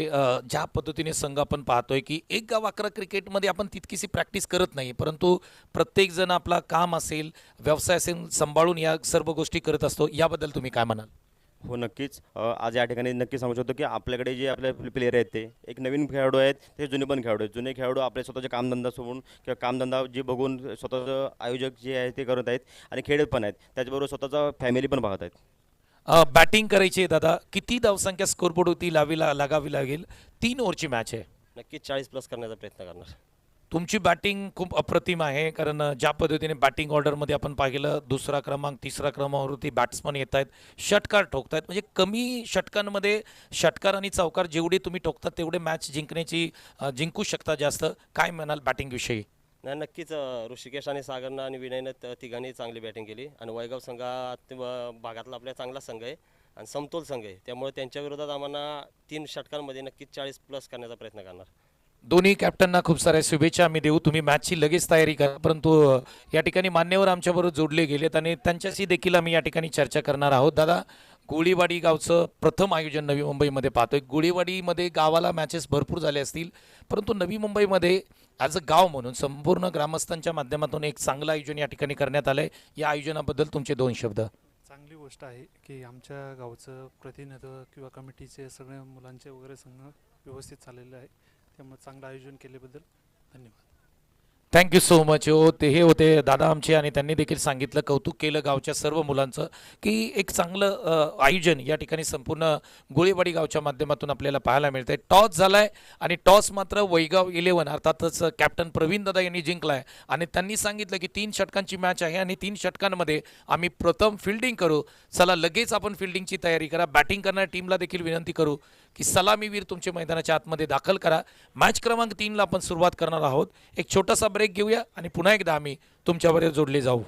ज्या पद्धतीने संघ आपण पाहतोय की एक गाव 11 क्रिकेटमध्ये आपण तितकीशी प्रॅक्टिस करत नाही, परंतु प्रत्येक जण आपला काम असेल, व्यवसाय असेल सांभाळून या सर्व गोष्टी करत असतो. याबद्दल तुम्ही काय म्हणाल? हो, नक्कीच. आज या ठिकाणी नक्की सांगू शकतो, की आपल्याकडे जे आपले प्लेयर आहेत ते एक नवीन खेळाडू आहेत, ते जुने पण खेळाडू आहेत. जुने खेळाडू आपले स्वतःचे कामधंदा सोडून किंवा कामधंदा जे बघून स्वतःचं आयोजक जे आहे ते करत आहेत आणि खेळत पण आहेत. त्याचबरोबर स्वतःचा फॅमिली पण पाहत आहेत. बॅटिंग करायची आहे दादा. किती धावसंख्या स्कोरबोर्डवरती लागावी लागेल? 3 ओव्हरची मॅच आहे. नक्कीच 40 प्लस करण्याचा प्रयत्न करणार. तुमची बॅटिंग खूप अप्रतिम आहे, कारण ज्या पद्धतीने बॅटिंग ऑर्डरमध्ये आपण पाहिलं दुसरा क्रमांक, तिसरा क्रमांकावरती बॅट्समन येत आहेत, षटकार ठोकतायत. म्हणजे कमी षटकांमध्ये षटकार आणि चौकार जेवढे तुम्ही ठोकतात तेवढे मॅच जिंकू शकता जास्त. काय म्हणाल बॅटिंगविषयी? नाही, नक्कीच ऋषिकेश आणि सागरनं आणि विनयनं तिघांनी चांगली बॅटिंग केली आणि वैभव संघात भागातला आपल्या चांगला संघ आहे आणि समतोल संघ आहे. त्यामुळे त्यांच्या विरोधात आम्हाला 3 षटकांमध्ये नक्कीच 40 प्लस करण्याचा प्रयत्न करणार. दोन्ही कॅप्टनना खूप साऱ्या शुभेच्छा आम्ही देऊ. तुम्ही मॅचची लगेच तयारी करा, परंतु या ठिकाणी मान्यवर आमच्याबरोबर जोडले गेलेत आणि त्यांच्याशी देखील आम्ही या ठिकाणी चर्चा करणार आहोत. दादा, गोळीवाडी गावचं प्रथम आयोजन नवी मुंबईमध्ये पाहतोय. गोळीवाडीमध्ये गावाला मॅचेस भरपूर झाले असतील, परंतु नवी मुंबईमध्ये ॲज अ गाव म्हणून संपूर्ण ग्रामस्थांच्या माध्यमातून एक चांगलं आयोजन या ठिकाणी करण्यात आलं आहे. या आयोजनाबद्दल तुमचे 2 शब्द. चांगली गोष्ट आहे की आमच्या गावचं प्रतिनिधित्व किंवा कमिटीचे सगळे मुलांचे वगैरे संघ व्यवस्थित चाललेलं आहे. त्यामुळे चांगलं आयोजन केल्याबद्दल धन्यवाद. Thank you so much. हो, ते हे होते दादा आमचे आणि त्यांनी देखील सांगितलं, कौतुक केलं गावच्या सर्व मुलांचं, की एक चांगलं आयोजन या ठिकाणी संपूर्ण गोळीवाडी गावच्या माध्यमातून आपल्याला पाहायला मिळतंय. टॉस झालाय आणि टॉस मात्र वैगाव 11 अर्थातच कॅप्टन प्रवीण दादा यांनी जिंकलाय आणि त्यांनी सांगितलं की 3 षटकांची मॅच आहे आणि 3 षटकांमध्ये आम्ही प्रथम फिल्डिंग करू. चला लगेच आपण फिल्डिंगची तयारी करा. बॅटिंग करणाऱ्या टीमला देखील विनंती करू की सलामीवीर तुमचे मैदानाच्या आतमध्ये दाखल करा. मॅच क्रमांक 3ला आपण सुरुवात करणार आहोत. एक छोटासा ब्रेक घेऊया आणि पुन्हा एकदा आम्ही तुमच्याबरोबर जोडले जाऊ.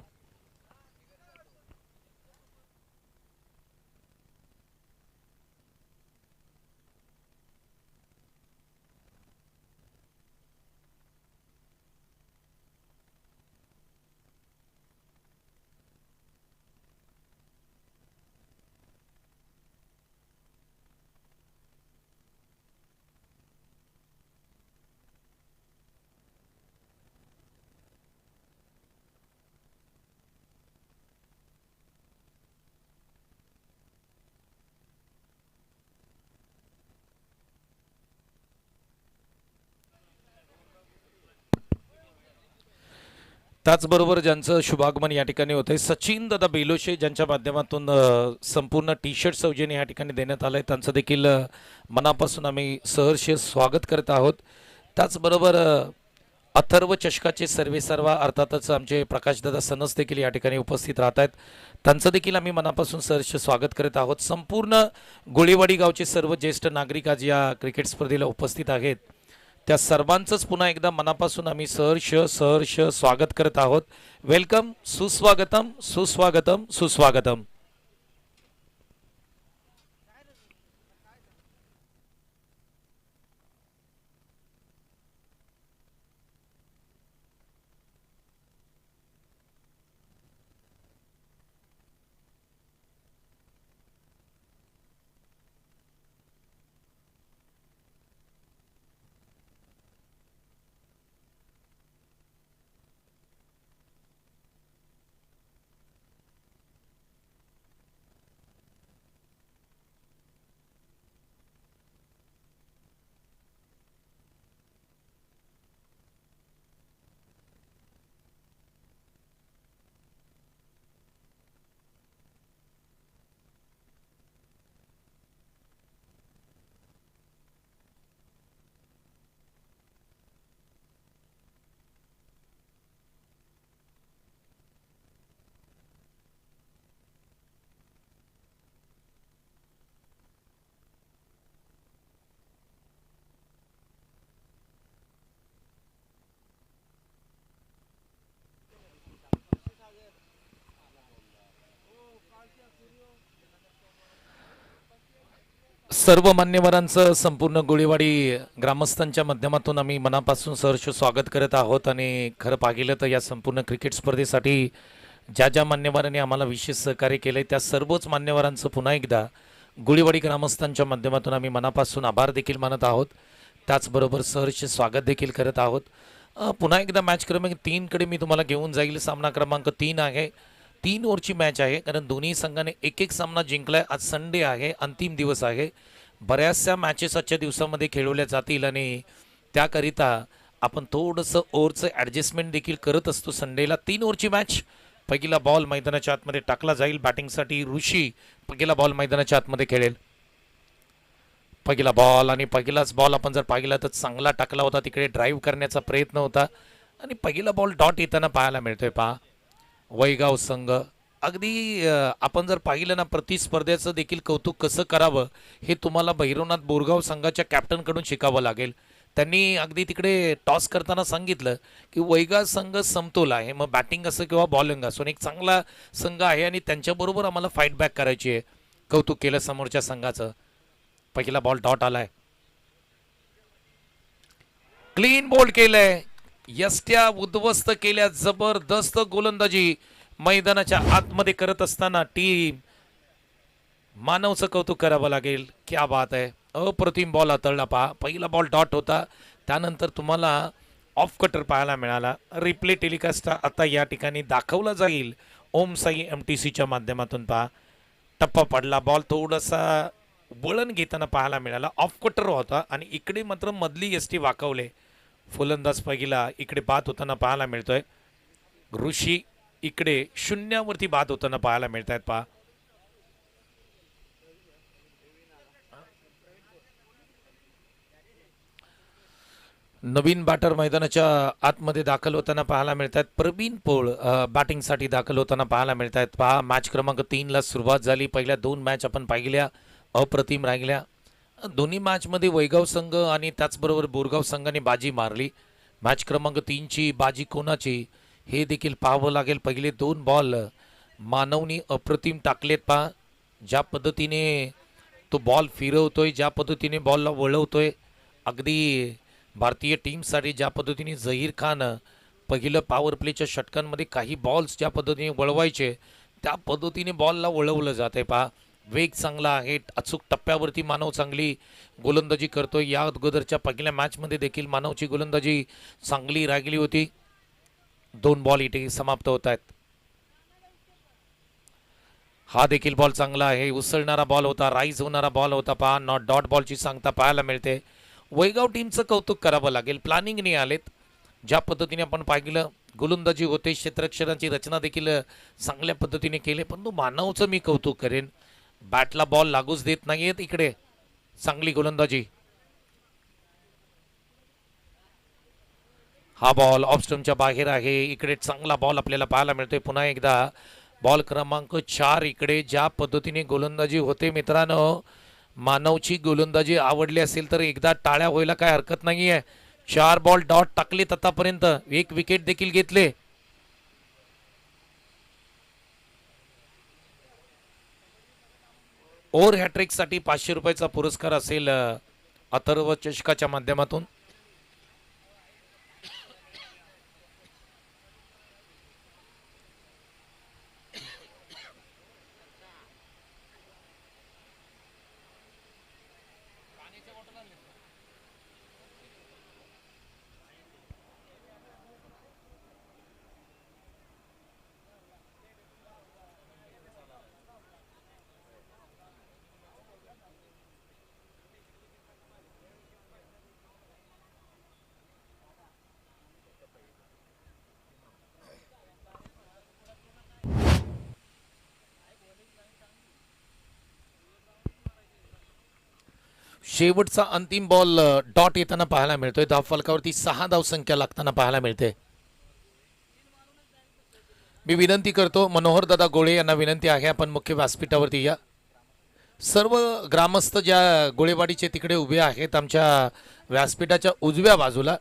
त्याचबरोबर ज्यांचं शुभागमन या ठिकाणी होतंय, सचिन दादा बेलोशे, ज्यांच्या माध्यमातून संपूर्ण टी शर्ट सौजन्य या ठिकाणी देण्यात आलं आहे, त्यांचं देखील मनापासून आम्ही सहर्ष स्वागत करत आहोत. त्याचबरोबर अथर्व चषकाचे सर्वेसर्वा अर्थातच आमचे प्रकाशदादा सनस देखील या ठिकाणी उपस्थित राहत आहेत. त्यांचं देखील आम्ही मनापासून सहर्ष स्वागत करत आहोत. संपूर्ण गोळीवाडी गावचे सर्व ज्येष्ठ नागरिक आज या क्रिकेट स्पर्धेला उपस्थित आहेत. त्या सर्वांचंच पुन्हा एकदा मनापासून आम्ही सहर्ष सहर्ष स्वागत करत आहोत. वेलकम, सुस्वागतम, सुस्वागतम, सुस्वागतम. सर्व मान्यवरांचं संपूर्ण गोळीवाडी ग्रामस्थांच्या माध्यमातून आम्ही मनापासून सहर्ष स्वागत करत आहोत. आणि खरं पाहिलं तर या संपूर्ण क्रिकेट स्पर्धेसाठी ज्या ज्या मान्यवरांनी आम्हाला विशेष सहकार्य केले त्या सर्वच मान्यवरांचं पुन्हा एकदा गुळीवाडी ग्रामस्थांच्या माध्यमातून आम्ही मनापासून आभार देखील मानत आहोत. त्याचबरोबर सहर्ष स्वागत देखील करत आहोत. पुन्हा एकदा मॅच क्रमांक 3 कडे मी तुम्हाला घेऊन जाईल. सामना क्रमांक 3 आहे. 3 ओव्हरची मॅच आहे, कारण दोन्ही संघाने एक एक सामना जिंकलाय. आज संडे आहे, अंतिम दिवस आहे. बऱ्याचशा मॅचेस आजच्या दिवसामध्ये खेळवल्या जातील आणि त्याकरिता आपण थोडंसं ओव्हरचं ॲडजस्टमेंट देखील करत असतो संडेला. 3 ओव्हरची मॅच. पहिला बॉल मैदानाच्या आतमध्ये टाकला जाईल. बॅटिंगसाठी ऋषी पहिला बॉल मैदानाच्या आतमध्ये खेळेल. पहिला बॉल आणि पहिलाच बॉल आपण जर पाहिला तर चांगला टाकला होता. तिकडे ड्राईव्ह करण्याचा प्रयत्न होता आणि पहिला बॉल डॉट येताना पाहायला मिळतोय. पहा वैगाव संघ अगदी आपण जर पाहिलं ना, प्रतिस्पर्ध्याचं देखील कौतुक कसं करावं हे तुम्हाला भैरवनाथ बोरगाव संघाच्या कॅप्टनकडून शिकावं लागेल. त्यांनी अगदी तिकडे टॉस करताना सांगितलं की वैगाव संघ समतोल आहे, मग बॅटिंग असो किंवा बॉलिंग असो, एक चांगला संघ आहे आणि त्यांच्याबरोबर आम्हाला फाईट बॅक करायची आहे. कौतुक केलं समोरच्या संघाचं. पहिला बॉल डॉट आलाय. क्लीन बोल्ड केलंय. यष्ट्या उद्ध्वस्त केल्या. जबरदस्त गोलंदाजी मैदानाच्या आतमध्ये करत असताना टीम मानवचं कौतुक करावं लागेल. क्या बात आहे. अप्रतिम बॉल हाताळला. पहा पहिला बॉल डॉट होता, त्यानंतर तुम्हाला ऑफ कटर पाहायला मिळाला. रिप्ले टेलिकास्ट आता या ठिकाणी दाखवला जाईल ओम साई MTCच्या माध्यमातून. पहा टप्पा पडला. बॉल थोडासा वळण घेताना पाहायला मिळाला. ऑफ कटर होता आणि इकडे मात्र मधली एसटी वाकवले. फुलंदाज पहिला इकडे बाद होताना पाहायला मिळतोय. ऋषी इकडे शून्यावरती बाद होताना पाहायला मिळत आहेत. पहा नवीन बॅटर मैदानाच्या आतमध्ये दाखल होताना पाहायला मिळत आहेत. प्रवीण पोळ बॅटिंगसाठी दाखल होताना पाहायला मिळत आहेत. पहा मॅच क्रमांक 3 सुरुवात झाली. पहिल्या 2 मॅच आपण पाहिल्या, अप्रतिम राहिल्या. दोन्ही मॅचमध्ये वैगाव संघ आणि त्याचबरोबर बोरगाव संघाने बाजी मारली. मॅच क्रमांक 3ची बाजी कोणाची हे देखील पाहावं लागेल. पहिले 2 बॉल मानवनी अप्रतिम टाकलेत. पहा ज्या पद्धतीने तो बॉल फिरवतोय, ज्या पद्धतीने बॉलला वळवतोय, अगदी भारतीय टीमसाठी ज्या पद्धतीने झहीर खान पहिलं पॉवर प्लेच्या षटकांमध्ये काही बॉल्स ज्या पद्धतीने वळवायचे त्या पद्धतीने बॉलला वळवलं जात आहे. पहा वेग चांगला आहे. अचूक टप्प्यावरती मानव चांगली गोलंदाजी करतोय. या अगोदरच्या पहिल्या मॅचमध्ये देखील मानवची गोलंदाजी चांगली राहिली होती. 2 बॉल इथे समाप्त होत आहेत. हा देखील बॉल चांगला आहे. उसळणारा बॉल होता, राईज होणारा बॉल होता. पहा नॉट डॉट बॉलची सांगता पाहायला मिळते. वैगाव टीमचं कौतुक करावं लागेल. प्लॅनिंगने आलेत. ज्या पद्धतीने आपण पाहिलं गोलंदाजी होते, क्षेत्ररक्षणाची रचना देखील चांगल्या पद्धतीने केली. पण तो मानवचं मी कौतुक करेन. बॅटला बॉल लागूच देत नाहीयेत. इकडे चांगली गोलंदाजी. हा बॉल ऑफ स्टंपच्या बाहेर आहे. इकडे चांगला बॉल आपल्याला पाहायला मिळतोय. पुन्हा एकदा बॉल क्रमांक 4 इकडे ज्या पद्धतीने गोलंदाजी होते मित्रांनो, मानवची गोलंदाजी आवडली असेल तर एकदा टाळ्या व्हायला काय हरकत नाहीये. 4 बॉल डॉट टाकलेत आतापर्यंत. 1 विकेट देखील घेतले. ओव्हर हॅट्रिक साठी 500 रुपयाचा पुरस्कार असेल अथर्व चषकाच्या माध्यमातून. शेवटचा अंतिम बॉल डॉट येताना पाहायला मिळतोय. धाव फलकावरती 6 धाव संख्या लागताना पाहायला मिळते. मी विनंती करतो, मनोहर दादा गोळे यांना विनंती आहे, आपण मुख्य व्यासपीठावरती या. सर्व ग्रामस्थ ज्या गोळेवाडीचे तिकडे उभे आहेत आमच्या व्यासपीठाच्या उजव्या बाजूला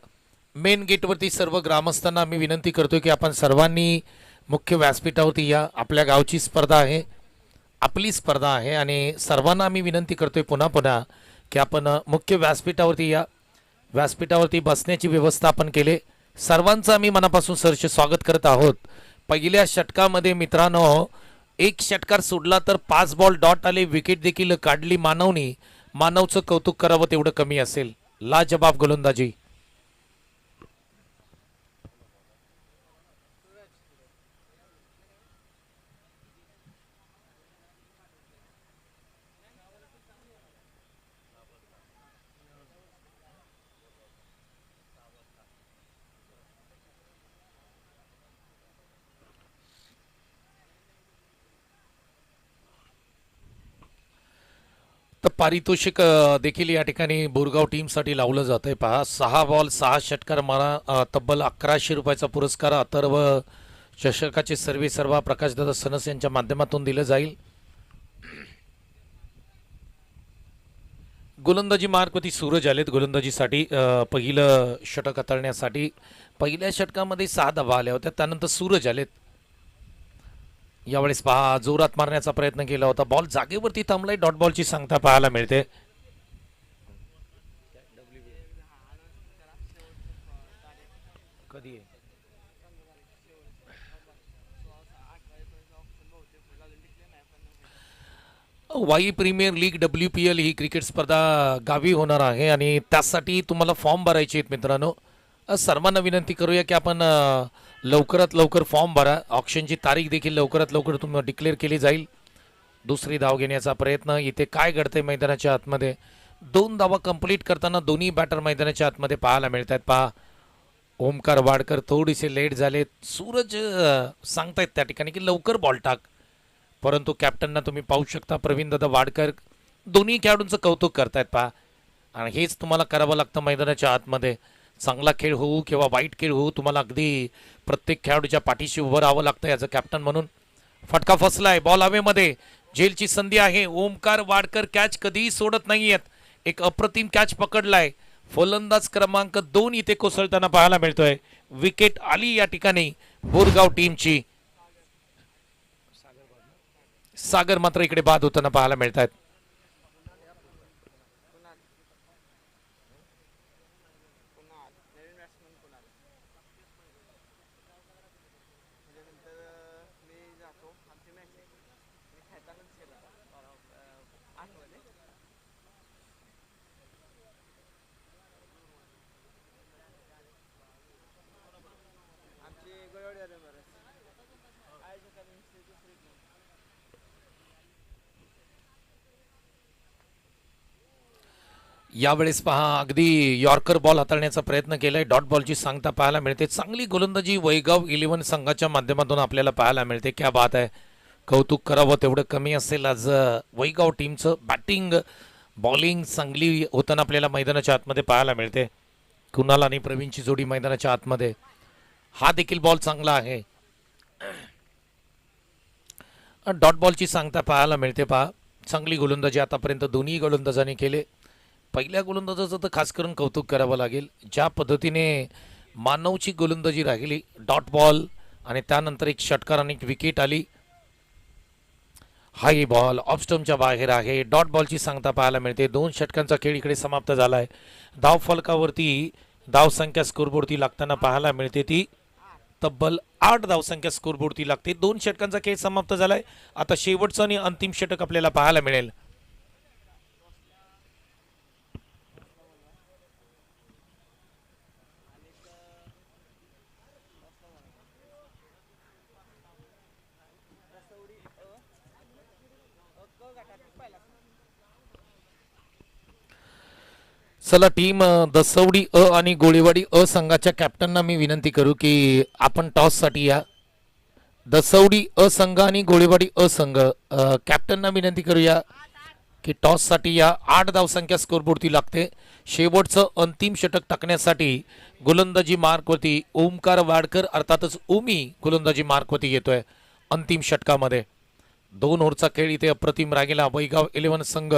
मेन गेटवरती, सर्व ग्रामस्थांना मी विनंती करतो की आपण सर्वांनी मुख्य व्यासपीठावरती या. आपल्या गावची स्पर्धा आहे, आपली स्पर्धा आहे आणि सर्वांना आम्ही विनंती करतोय पुन्हा पुन्हा की आपण मुख्य व्यासपीठावरती या. व्यासपीठावरती बसण्याची व्यवस्था आपण केले. सर्वांचं आम्ही मनापासून सहर्ष स्वागत करत आहोत. पहिल्या षटकामध्ये मित्रांनो एक षटकार सोडला तर 5 बॉल डॉट आले, विकेट देखील काढली मानवनी. मानवचं कौतुक करावं तेवढं कमी असेल. लाजबाब गोलंदाजी. तर पारितोषिक देखील या ठिकाणी बोरगाव टीमसाठी लावलं जात आहे. पहा 6 बॉल 6 षटकार मारा, तब्बल 1100 रुपयाचा पुरस्कार अथर्व चषकाचे सर्वे सर्वा प्रकाशदादा सनस यांच्या माध्यमातून दिलं जाईल. गोलंदाजी मार्कवरती सूरज आलेत गोलंदाजीसाठी. पहिलं षटक हाताळण्यासाठी पहिल्या षटकामध्ये 6 धावा आल्या होत्या, त्यानंतर सूरज आलेत. यावेळेस पहा जोरात मारण्याचा प्रयत्न केला होता, बॉल जागेवरती थांबलाय. डॉट बॉलची सांगता पाहायला मिळते. कधी वाई प्रीमियर लीग WPL ही क्रिकेट स्पर्धा गावी होणार आहे आणि त्यासाठी तुम्हाला फॉर्म भरायचे आहेत मित्रांनो. सर्वांना विनंती करूया की आपण लवकरात लवकर फॉर्म भरा. ऑक्शनची तारीख देखील लवकरात लवकर तुम्हाला डिक्लेअर केली जाईल. दुसरी धाव घेण्याचा प्रयत्न. इथे काय घडतंय मैदानाच्या आतमध्ये, 2 धावा कंप्लीट करताना दोन्ही बॅटर मैदानाच्या आतमध्ये पाहायला मिळत आहेत. पहा ओमकार वाडकर थोडेसे लेट झाले. सूरज सांगतायत त्या ठिकाणी की लवकर बॉल टाक, परंतु कॅप्टनना तुम्ही पाहू शकता प्रवीणदादा वाडकर दोन्ही खेळाडूंचं कौतुक करतायत. पहा आणि हेच तुम्हाला करावं लागतं मैदानाच्या आतमध्ये. चांगला खेळ होऊ किंवा वाईट खेळ होऊ, तुम्हाला अगदी प्रत्येक खेळाडूच्या पाठीशी उभं राहावं लागतं ॲज अ कॅप्टन म्हणून. फटका फसलाय, बॉल हवेमध्ये, झेलची संधी आहे. ओमकार वाडकर कॅच कधीही सोडत नाहीयेत. एक अप्रतिम कॅच पकडलाय. फलंदाज क्रमांक 2 इथे कोसळताना पाहायला मिळतोय. विकेट आली या ठिकाणी बोरगाव टीमची. सागर मात्र इकडे बाद होताना पाहायला मिळत आहेत. यावेळेस पहा अगदी यॉर्कर बॉल हाताळण्याचा प्रयत्न केलाय. डॉट बॉलची सांगता पाहायला मिळते. चांगली गोलंदाजी वैगाव 11 संघाच्या माध्यमातून आपल्याला पाहायला मिळते. क्या बात आहे, कौतुक करावं तेवढं कमी असेल. आज वैगाव टीमचं बॅटिंग बॉलिंग चांगली होताना आपल्याला मैदानाच्या आतमध्ये पाहायला मिळते. कुणाल आणि प्रवीणची जोडी मैदानाच्या आतमध्ये. हा देखील बॉल चांगला आहे. डॉट बॉलची सांगता पाहायला मिळते. पहा चांगली गोलंदाजी आतापर्यंत दोन्ही गोलंदाजांनी केले. पहिल्या गोलंदाजाचं तर खास करून कौतुक करावं लागेल. ज्या पद्धतीने मानवची गोलंदाजी राहिली, डॉट बॉल आणि त्यानंतर एक षटकार आणि एक विकेट आली. हाय बॉल ऑफस्टम्पच्या बाहेर आहे. डॉट बॉलची सांगता पाहायला मिळते. 2 षटकांचा खेळ इकडे समाप्त झाला आहे. धाव फलकावरती धावसंख्या स्कोरबोर्डती लागताना पाहायला मिळते. ती तब्बल 8 धावसंख्या स्कोरबोर्डती लागते. 2 षटकांचा खेळ समाप्त झालाय. आता शेवटचं आणि अंतिम षटक आपल्याला पाहायला मिळेल. चला टीम दसवडी अ आणि गोळेवाडी अ संघाच्या कॅप्टनना मी विनंती करू की आपण टॉससाठी या. दसवडी अ संघ आणि गोळेवाडी अ संघ कॅप्टनना विनंती करूया की टॉससाठी या. 8 धावसंख्या स्कोरबोर्डती लागते. शेवटचं अंतिम षटक टाकण्यासाठी गोलंदाजी मार्कवरती ओमकार वाडकर अर्थातच ओमी गोलंदाजी मार्कवरती येतोय अंतिम षटकामध्ये. 2 ओव्हरचा खेळ इथे अप्रतिम रागेला. वैगाव 11 संघ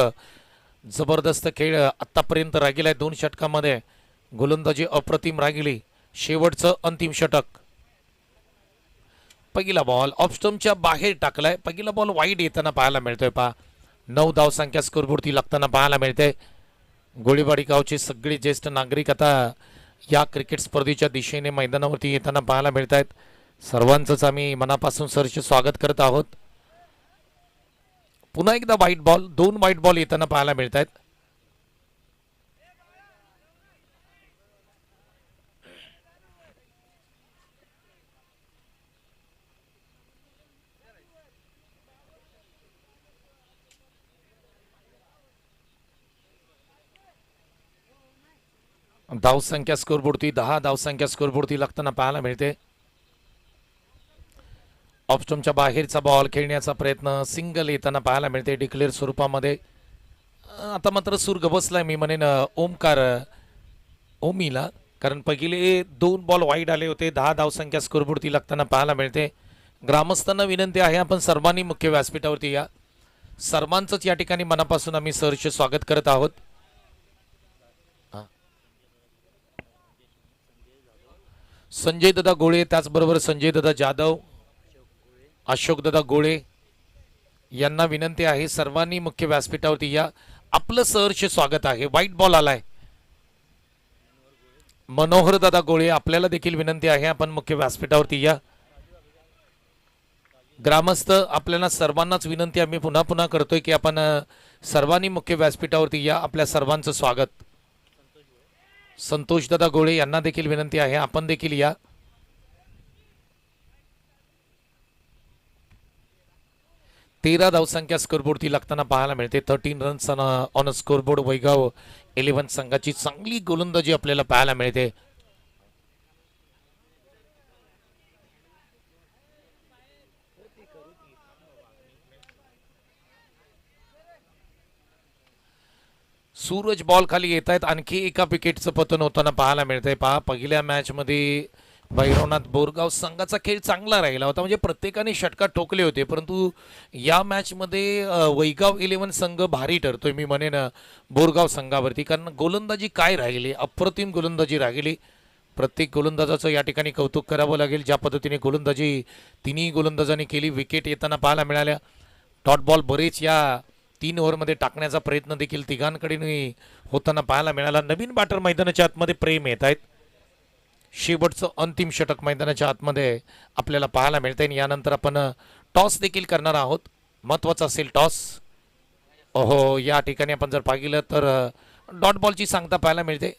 जबरदस्त खेळ आत्तापर्यंत रागिला आहे. 2 षटकामध्ये गोलंदाजी अप्रतिम रागिली. शेवटचं अंतिम षटक. पहिला बॉल ऑफस्टम्पच्या बाहेर टाकलाय. पहिला बॉल वाईड येताना पाहायला मिळतोय. पहा 9 धावसंख्या स्कोरबोर्डती लागताना पाहायला मिळते. गोळीबाडी गावचे सगळे ज्येष्ठ नागरिक आता या क्रिकेट स्पर्धेच्या दिशेने मैदानावरती येताना पाहायला मिळत आहेत. सर्वांचंच आम्ही मनापासून सहर्ष स्वागत करत आहोत. पुन्हा एकदा व्हाईट बॉल, 2 व्हाईट बॉल येताना पाहायला मिळत आहेत. धावसंख्या स्कोरबोर्डती 10 धावसंख्या स्कोरबोर्डती लागताना पाहायला मिळते. ऑफस्टम्पच्या बाहेरचा बॉल खेळण्याचा प्रयत्न, सिंगल येताना पाहायला मिळते डिक्लेअर स्वरूपामध्ये. आता मात्र सूर गबसलाय मी म्हणेन ओमकार ओमीला, कारण पहिले 2 बॉल वाईड आले होते. 10 धावसंख्या स्कोरबोर्डती लागताना पाहायला मिळते. ग्रामस्थांना विनंती आहे आपण सर्वांनी मुख्य व्यासपीठावरती या. सर्वांचंच या ठिकाणी मनापासून आम्ही सहर्ष स्वागत करत आहोत. संजय दादा गोळे, त्याचबरोबर संजय दादा जाधव, अशोक दादा गोळे यांना विनंती आहे सर्वांनी मुख्य व्यासपीठावरती या. आपलं सहर्ष स्वागत आहे. व्हाईट बॉल आलाय. मनोहर दादा गोळे, आपल्याला देखील विनंती आहे आपण मुख्य व्यासपीठावरती या. ग्रामस्थ आपल्याला सर्वांनाच विनंती आम्ही पुन्हा पुन्हा करतोय की आपण सर्वांनी मुख्य व्यासपीठावरती या. आपल्या सर्वांचं स्वागत. संतोष दादा गोळे यांना देखील विनंती आहे आपण देखील या. तेरा धावसंख्या स्कोरबोर्डती लागताना पाहायला मिळते. 13 रन्स ऑन अ स्कोरबोर्ड. वैगाव 11 संघाची चांगली गोलंदाजी आपल्याला पाहायला मिळते. सूरज बॉल खाली येत आहेत. आणखी एका विकेटचं पतन होताना पाहायला मिळतंय. पहा, पहिल्या मॅचमध्ये भैरवनाथ बोरगाव संघाचा खेळ चांगला राहिला होता, म्हणजे प्रत्येकाने षटकार ठोकले होते, परंतु या मॅचमध्ये वैगाव 11 संघ भारी ठरतोय मी म्हणेन बोरगाव संघावरती, कारण गोलंदाजी काय राहिली, अप्रतिम गोलंदाजी राहिली. प्रत्येक गोलंदाजाचं या ठिकाणी कौतुक करावं लागेल. ज्या पद्धतीने गोलंदाजी तिन्ही गोलंदाजांनी केली. विकेट येताना पाहायला मिळाल्या. डॉट बॉल बरेच या 3 ओव्हरमध्ये टाकण्याचा प्रयत्न देखील तिघांकडे होताना पाहायला मिळाला. नवीन बॅटर मैदानाच्या आतमध्ये प्रेम येत आहेत. शेवटचं अंतिम षटक मैदानाच्या आतमध्ये आपल्याला पाहायला मिळते. आणि यानंतर आपण टॉस देखील करणार आहोत. महत्त्वाचा असेल टॉस. ओहो, या ठिकाणी आपण जर पाहिलं तर डॉट बॉलची सांगता पाहायला मिळते.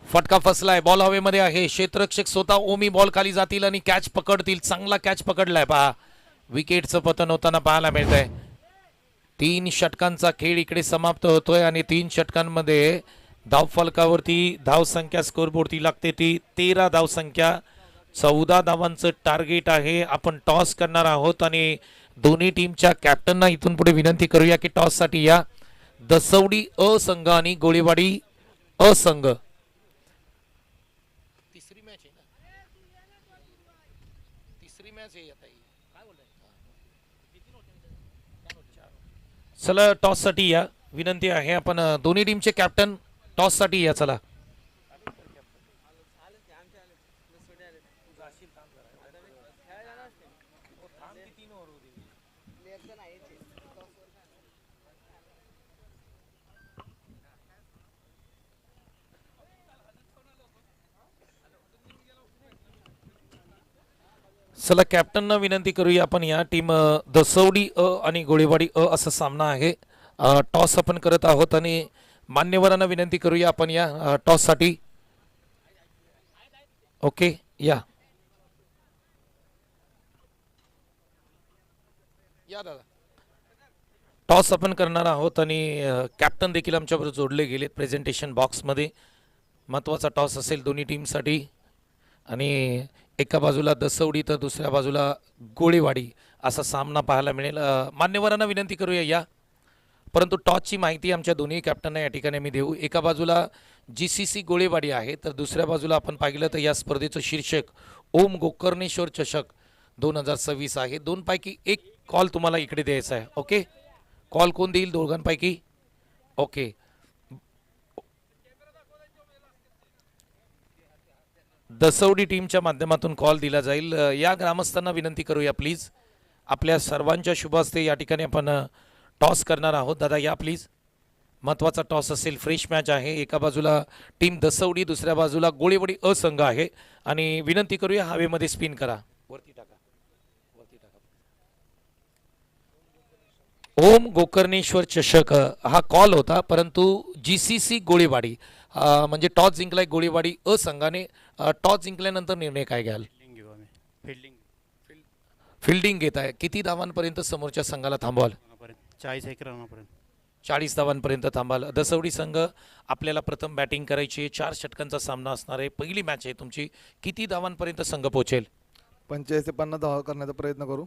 फटका फसलाय. बॉल हवेमध्ये आहे. क्षेत्ररक्षक स्वतः ओमी बॉल खाली जातील आणि कॅच पकडतील. चांगला कॅच पकडलाय. पहा, विकेटचं पतन होताना पाहायला मिळतंय. 3 षटकांचा खेळ इकडे समाप्त होतोय आणि 3 षटकांमध्ये धावफलकावरती धावसंख्या स्कोरबोर्डती लागते ती 13 धावसंख्या. 14 धावांचं टार्गेट आहे. आपण टॉस करणार आहोत आणि दोन्ही टीमच्या कॅप्टनना इथून पुढे विनंती करूया की टॉससाठी या. दसवडी अ संघ आणि गोळीवाडी अ संघ. चला, टॉस साठी या. विनंती आहे आपण दोन्ही टीमचे कॅप्टन टॉस साठी या. चला, चला कॅप्टनना विनंती करूया आपण या. टीम दसवडी अ आणि गोळीवाडी अ असा सामना आहे. टॉस आपण करत आहोत आणि मान्यवरांना विनंती करूया आपण या टॉस साठी. ओके, या दादा. टॉस आपण करणार आहोत आणि कॅप्टन देखील आमच्याबरोबर जोडले गेलेत प्रेझेंटेशन बॉक्समध्ये. महत्त्वाचा टॉस असेल दोन्ही टीमसाठी आणि एका बाजूला दसवडी तर दुसऱ्या बाजूला गोळीवाडी असा सामना पाहायला मिळेल. मान्यवरांना विनंती करूया या. परंतु टॉसची माहिती आमच्या दोन्ही कॅप्टनना या ठिकाणी मी देऊ. एका बाजूला GCC गोळीवाडी आहे, तर दुसऱ्या बाजूला आपण पाहिलं तर या स्पर्धेचं शीर्षक ओम गोकर्णेश्वर चषक 2026 आहे. 2 पैकी 1 कॉल तुम्हाला इकडे द्यायचा आहे. ओके, कॉल कोण देईल दोघांपैकी? ओके, दसवडी टीमच्या माध्यमातून कॉल दिला जाईल. या ग्रामस्थांना विनंती करूया प्लीज. आपल्या सर्वांच्या शुभ हस्ते या ठिकाणी आपण टॉस करणार आहोत. दादा या प्लीज. महत्त्वाचा टॉस असेल. फ्रेश मॅच आहे. एका बाजूला टीम दसवडी, दुसऱ्या बाजूला गोळेवाडी अ संघ आहे. आणि विनंती करूया हवेमध्ये स्पिन करा. वरती टाका, वरती टाका. ओम गोकर्णेश्वर चषक हा कॉल होता, परंतु GCC गोळेवाडी म्हणजे टॉस जिंकलाय गोळेवाडी अ संघाने. टॉस जिंकल्यानंतर निर्णय काय घ्याल? घेऊ आम्ही फिल्डिंग फिल्डिंग घेत आहे. किती धावांपर्यंत समोरच्या संघाला थांबवाल? 40 रनापर्यंत 40 धावांपर्यंत थांबाल. दसवडी संघ आपल्याला प्रथम बॅटिंग करायची आहे. 4 षटकांचा सामना असणार आहे. पहिली मॅच आहे तुमची. किती धावांपर्यंत संघ पोहोचेल? 45 ते 50 धावा करण्याचा प्रयत्न करू.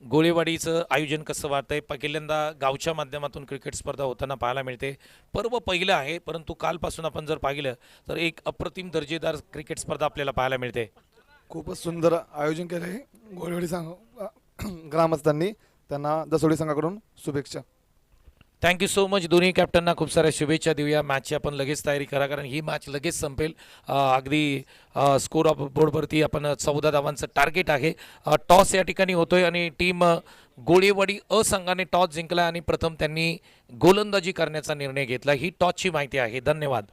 गोळेवाडीचं आयोजन कसं वाटतंय? पहिल्यांदा गावच्या माध्यमातून क्रिकेट स्पर्धा होताना पाहायला मिळते. पर्व पहिलं आहे, परंतु कालपासून आपण जर पाहिलं तर एक अप्रतिम दर्जेदार क्रिकेट स्पर्धा आपल्याला पाहायला मिळते. खूपच सुंदर आयोजन केलं आहे गोळेवाडी संघ ग्रामस्थांनी. त्यांना दसोडी संघाकडून शुभेच्छा. Thank you so much. दोन्ही कॅप्टनना खूप साऱ्या शुभेच्छा देऊया. मॅचची आपण लगेच तयारी करा, कारण ही मॅच लगेच संपेल. अगदी स्कोर ऑफ बोर्डवरती आपण 14 धावांचं टार्गेट आहे. टॉस या ठिकाणी होतोय आणि टीम गोळेवाडी अ संघाने टॉस जिंकला आणि प्रथम त्यांनी गोलंदाजी करण्याचा निर्णय घेतला. ही टॉसची माहिती आहे. धन्यवाद.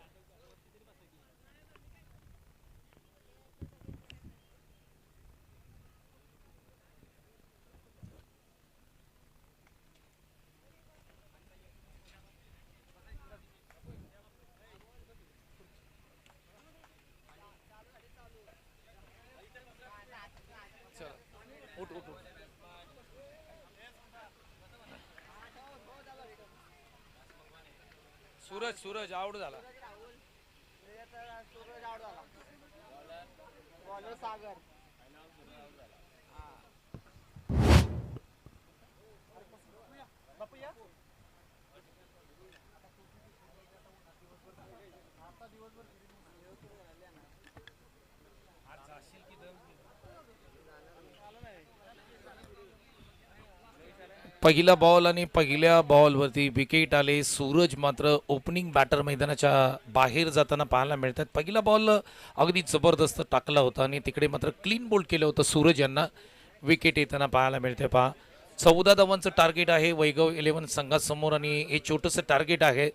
सूरज आउट झाला. पहिला बॉल आणि पहिल्या बॉलवरती विकेट आले. सूरज मात्र ओपनिंग बॅटर मैदानाच्या बाहेर जाताना पाहायला मिळतात. पहिला बॉल अगदी जबरदस्त टाकला होता आणि तिकडे मात्र क्लीन बोल्ड केलं होतं. सूरज यांना विकेट येताना पाहायला मिळते. पहा 14 धावांचं टार्गेट आहे वैभव 11 संघासमोर आणि हे छोटंसं टार्गेट आहे,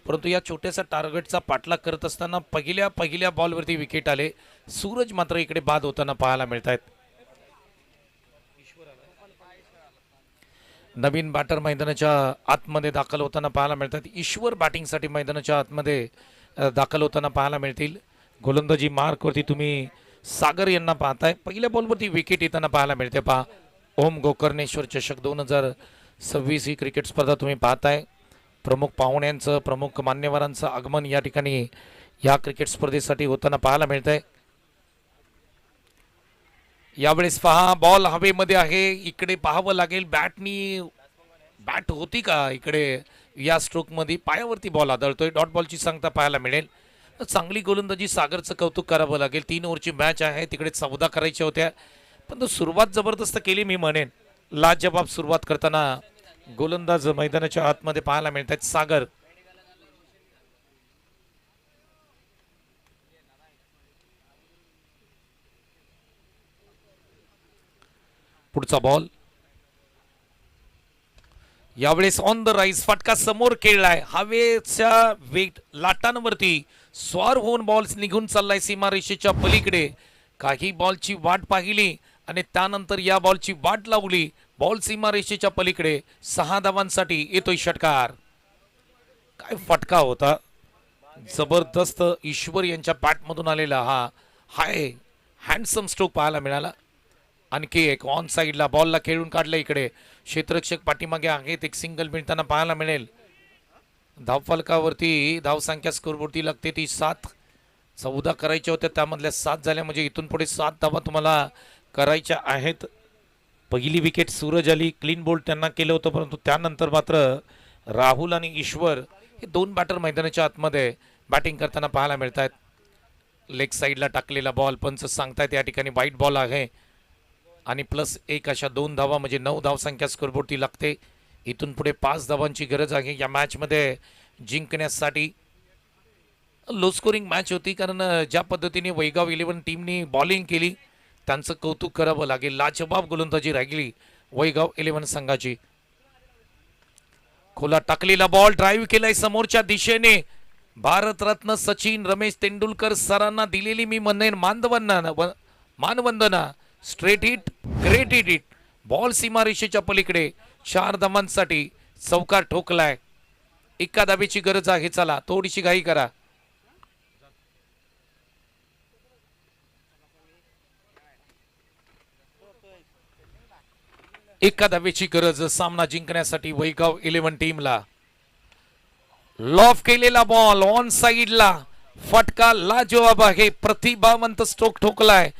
परंतु या छोट्याशा टार्गेटचा पाठलाग करत असताना पहिल्या बॉलवरती विकेट आले. सूरज मात्र इकडे बाद होताना पाहायला मिळत आहेत. नवीन बॅटर मैदानाच्या आतमध्ये दाखल होताना पाहायला मिळतात. ईश्वर बॅटिंगसाठी मैदानाच्या आतमध्ये दाखल होताना पाहायला मिळतील. गोलंदाजी मार्कवरती तुम्ही सागर यांना पाहताय. पहिल्या बॉलवरती विकेट येताना पाहायला मिळते. पहा ओम गोकर्णेश्वर चषक 2026 ही क्रिकेट स्पर्धा तुम्ही पाहताय. प्रमुख पाहुण्यांचं, प्रमुख मान्यवरांचं आगमन या ठिकाणी या क्रिकेट स्पर्धेसाठी होताना पाहायला मिळत आहे. यावेळेस पहा बॉल हवेमध्ये आहे. इकडे पाहावं लागेल बॅट होती का इकडे या स्ट्रोकमध्ये. पायावरती बॉल आदळतोय. डॉट बॉलची सांगता पाहायला मिळेल. चांगली गोलंदाजी सागरचं कौतुक करावं लागेल. 3 ओव्हरची मॅच आहे. तिकडे 14 करायच्या होत्या, पण तो सुरुवात जबरदस्त केली मी म्हणेन. लाजवाब सुरुवात करताना गोलंदाज मैदानाच्या आतमध्ये पाहायला मिळत आहेत. सागर पुढचा बॉल यावेळेस ऑन द राईज. फटका समोर खेळलाय. हवेच्या वेट लाटांवरती स्वार होऊन बॉल निघून चाललाय सीमारेषेच्या पलीकडे. काही बॉलची वाट पाहिली आणि त्यानंतर या बॉलची वाट लावली. बॉल सीमारेषेच्या पलीकडे. 6 धावांसाठी येतोय षटकार. काय फटका होता जबरदस्त. ईश्वर यांच्या बॅटमधून आलेला हा हाय हँडसम स्ट्रोक पाहायला मिळाला. आणखी एक ऑन साईडला बॉलला खेळून काढलं. इकडे क्षेत्ररक्षक पाठीमागे आहेत. एक सिंगल मिळताना पाहायला मिळेल. धावफलकावरती धावसंख्या स्कोरवरती लागते ती 7. 14 करायच्या होत्या, त्यामधल्या 7 झाल्या, म्हणजे इथून पुढे 7 धावा तुम्हाला करायच्या आहेत. पहिली विकेट सूरज आली. क्लीन बोल्ड त्यांना केलं होतं, परंतु त्यानंतर मात्र राहुल आणि ईश्वर हे 2 बॅटर मैदानाच्या आतमध्ये बॅटिंग करताना पाहायला मिळत आहेत. लेग साईडला टाकलेला बॉल पंच सांगतायत या ठिकाणी वाईट बॉल आहे आणि +1 अशा 2 धावा म्हणजे 9 धावसंख्या स्कोरबोर्डती लागते. इथून पुढे 5 धावांची गरज आहे या मॅचमध्ये जिंकण्यासाठी. लो स्कोरिंग मॅच होती कारण ज्या पद्धतीने वैगाव 11 टीमनी बॉलिंग केली त्यांचं कौतुक करावं लागेल. लाजबाब गोलंदाजी राहिली वैगाव 11 संघाची. खोला टाकलेला बॉल ड्राईव्ह केलाय समोरच्या दिशेने. भारतरत्न सचिन रमेश तेंडुलकर सरांना दिलेली मी म्हणेन मानवंदना. Straight hit, great hit. Ball सीमारेषेच्या पलीकडे 4 धावांसाठी चौकार ठोकलाय. एका धावेची गरज आहे. चला थोडीशी घाई करा. एका धावेची गरज सामना जिंकण्यासाठी वैगाव 11 टीमला. लॉफ केलेला बॉल ऑन साइडला. फटका लाजवाब आहे. प्रतिभावंत स्ट्रोक ठोकलाय.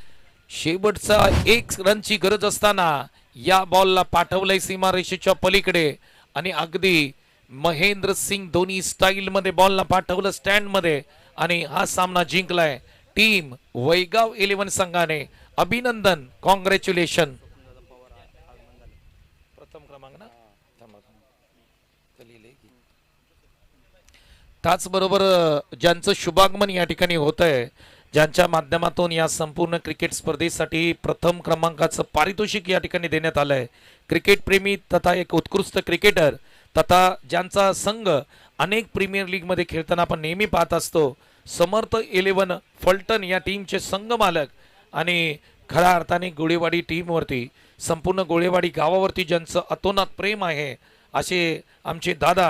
शेवटचा 1 रनची गरज असताना या बॉलला पाठवलंय सीमारेषेच्या पलीकडे आणि अगदी महेंद्र सिंग धोनी स्टाईल मध्ये बॉलला पाठवलं स्टँड मध्ये आणि हा सामना जिंकलाय टीम वैगाव 11 संघाने. अभिनंदन, कॉंग्रॅच्युलेशन. प्रथम क्रमांक ना. त्याचबरोबर ज्यांचं शुभागमन या ठिकाणी होत आहे, ज्यांच्या माध्यमातून या संपूर्ण क्रिकेट स्पर्धेसाठी प्रथम क्रमांकाचं पारितोषिक या ठिकाणी देण्यात आलंय. क्रिकेट प्रेमी तथा एक उत्कृष्ट क्रिकेटर तथा ज्यांचा संघ अनेक प्रीमियर लीग मध्ये खेळताना आपण नेहमी पाहत असतो, समर्थ 11 फलटण या टीमचे संघ मालक आणि खऱ्या अर्थाने गोळेवाडी टीमवरती, संपूर्ण गोळेवाडी गावावरती ज्यांचं अतोनात प्रेम आहे, असे आमचे दादा